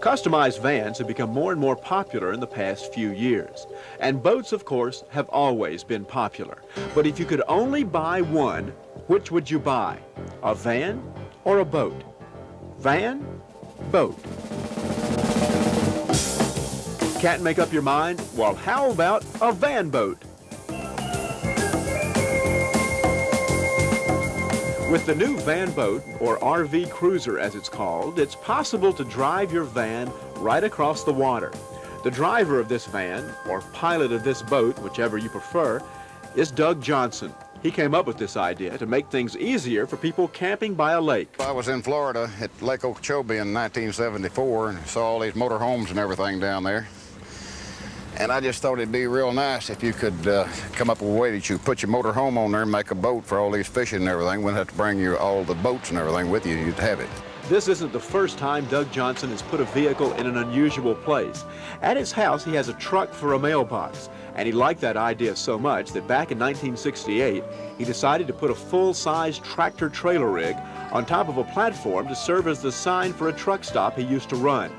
Customized vans have become more and more popular in the past few years. And boats, of course, have always been popular. But if you could only buy one, which would you buy? A van or a boat? Van, boat. Can't make up your mind? Well, how about a van boat? With the new van boat, or RV cruiser as it's called, it's possible to drive your van right across the water. The driver of this van, or pilot of this boat, whichever you prefer, is Doug Johnson. He came up with this idea to make things easier for people camping by a lake. I was in Florida at Lake Okeechobee in 1974 and saw all these motor homes and everything down there. And I just thought it'd be real nice if you could come up with a way that you put your motor home on there and make a boat for all these fishing and everything. Wouldn't have to bring you all the boats and everything with you. You'd have it. This isn't the first time Doug Johnson has put a vehicle in an unusual place. At his house, he has a truck for a mailbox. And he liked that idea so much that back in 1968, he decided to put a full-size tractor trailer rig on top of a platform to serve as the sign for a truck stop he used to run.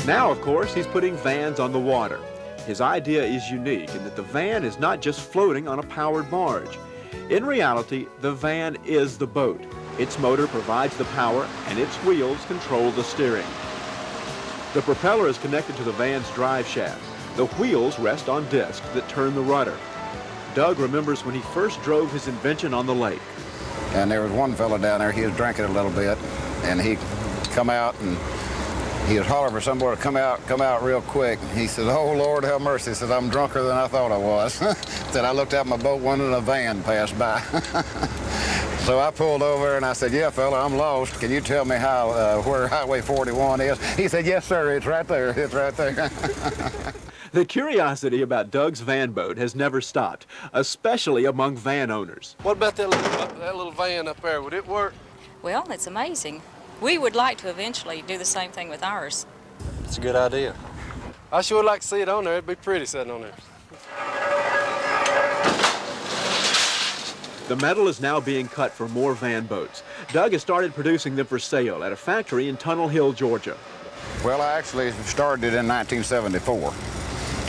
Now, of course, he's putting vans on the water. His idea is unique in that the van is not just floating on a powered barge. In reality, the van is the boat. Its motor provides the power, and its wheels control the steering. The propeller is connected to the van's drive shaft. The wheels rest on discs that turn the rudder. Doug remembers when he first drove his invention on the lake. And there was one fellow down there, he was drinking a little bit, and he come out and he was hollering for somebody to come out real quick. He said, "Oh, Lord, have mercy." He said, "I'm drunker than I thought I was." Said, "I looked out my boat window and a van passed by." So I pulled over and I said, "Yeah, fella, I'm lost. Can you tell me how where Highway 41 is?" He said, "Yes, sir, it's right there, it's right there." The curiosity about Doug's van boat has never stopped, especially among van owners. What about that little van up there? Would it work? Well, it's amazing. We would like to eventually do the same thing with ours. It's a good idea. I sure would like to see it on there. It'd be pretty sitting on there. The metal is now being cut for more van boats. Doug has started producing them for sale at a factory in Tunnel Hill, Georgia. Well, I actually started it in 1974.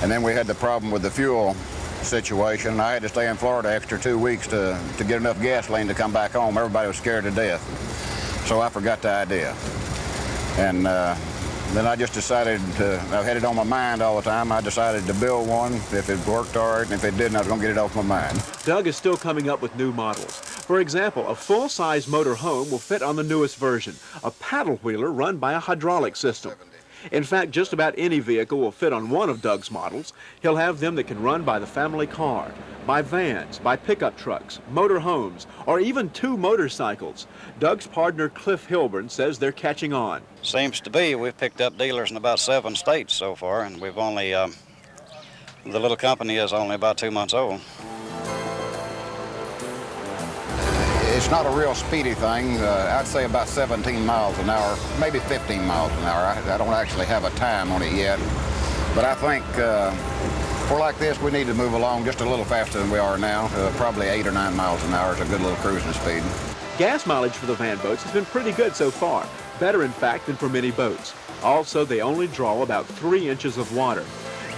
And then we had the problem with the fuel situation. I had to stay in Florida extra 2 weeks to get enough gasoline to come back home. Everybody was scared to death. So I forgot the idea. And then I just decided I had it on my mind all the time. I decided to build one if it worked all right, and if it didn't, I was going to get it off my mind. Doug is still coming up with new models. For example, a full-size motor home will fit on the newest version, a paddle wheeler run by a hydraulic system. In fact, just about any vehicle will fit on one of Doug's models. He'll have them that can run by the family car, by vans, by pickup trucks, motor homes, or even 2 motorcycles. Doug's partner, Cliff Hilburn, says they're catching on. Seems to be. We've picked up dealers in about 7 states so far, and we've only, the little company is only about 2 months old. It's not a real speedy thing. I'd say about 17 miles an hour, maybe 15 miles an hour. I don't actually have a time on it yet. But I think for like this, we need to move along just a little faster than we are now. Probably 8 or 9 miles an hour is a good little cruising speed. Gas mileage for the van boats has been pretty good so far. Better, in fact, than for many boats. Also, they only draw about 3 inches of water.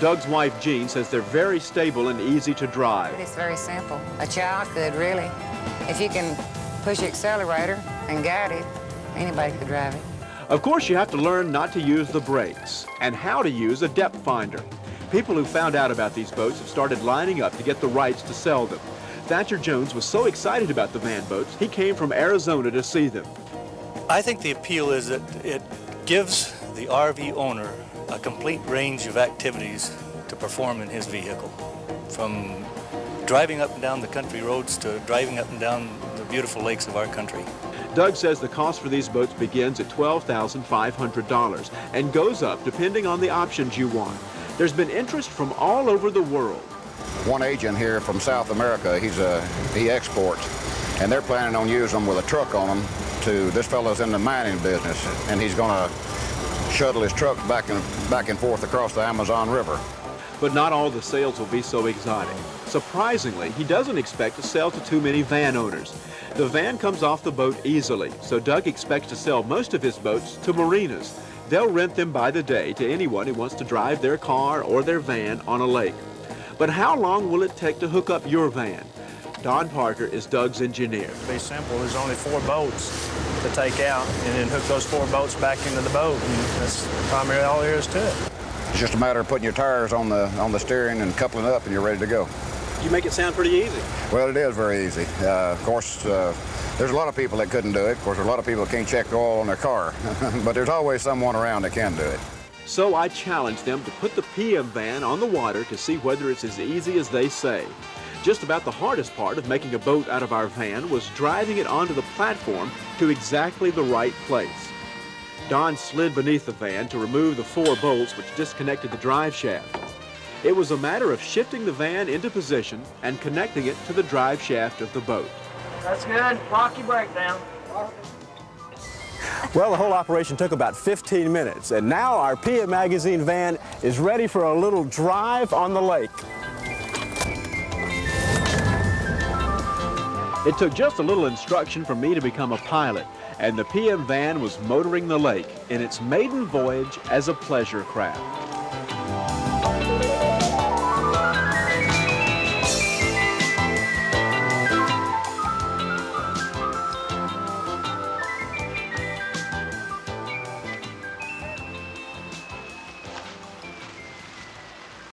Doug's wife, Jean, says they're very stable and easy to drive. It's very simple. A child could, really. If you can push the accelerator and guide it, anybody could drive it. Of course, you have to learn not to use the brakes and how to use a depth finder. People who found out about these boats have started lining up to get the rights to sell them. Thatcher Jones was so excited about the van boats, he came from Arizona to see them. I think the appeal is that it gives the RV owner a complete range of activities to perform in his vehicle, from driving up and down the country roads to driving up and down the beautiful lakes of our country. Doug says the cost for these boats begins at $12,500 and goes up depending on the options you want. There's been interest from all over the world. One agent here from South America, he exports, and they're planning on using them with a truck on them to, this fellow's in the mining business, and he's going to shuttle his truck back and forth across the Amazon River. But not all the sales will be so exotic. Surprisingly, he doesn't expect to sell to too many van owners. The van comes off the boat easily, so Doug expects to sell most of his boats to marinas. They'll rent them by the day to anyone who wants to drive their car or their van on a lake. But how long will it take to hook up your van? Don Parker is Doug's engineer. It'll be simple. There's only 4 boats to take out and then hook those 4 boats back into the boat. And that's primarily all there is to it. It's just a matter of putting your tires on the steering and coupling up, and you're ready to go. You make it sound pretty easy. Well, it is very easy. Of course, there's a lot of people that couldn't do it. Of course, there's a lot of people that can't check the oil on their car. But there's always someone around that can do it. So I challenged them to put the PM van on the water to see whether it's as easy as they say. Just about the hardest part of making a boat out of our van was driving it onto the platform to exactly the right place. Don slid beneath the van to remove the 4 bolts which disconnected the drive shaft. It was a matter of shifting the van into position and connecting it to the drive shaft of the boat. That's good. Lock your brake down. Well, the whole operation took about 15 minutes, and now our PM Magazine van is ready for a little drive on the lake. It took just a little instruction for me to become a pilot, and the PM van was motoring the lake in its maiden voyage as a pleasure craft.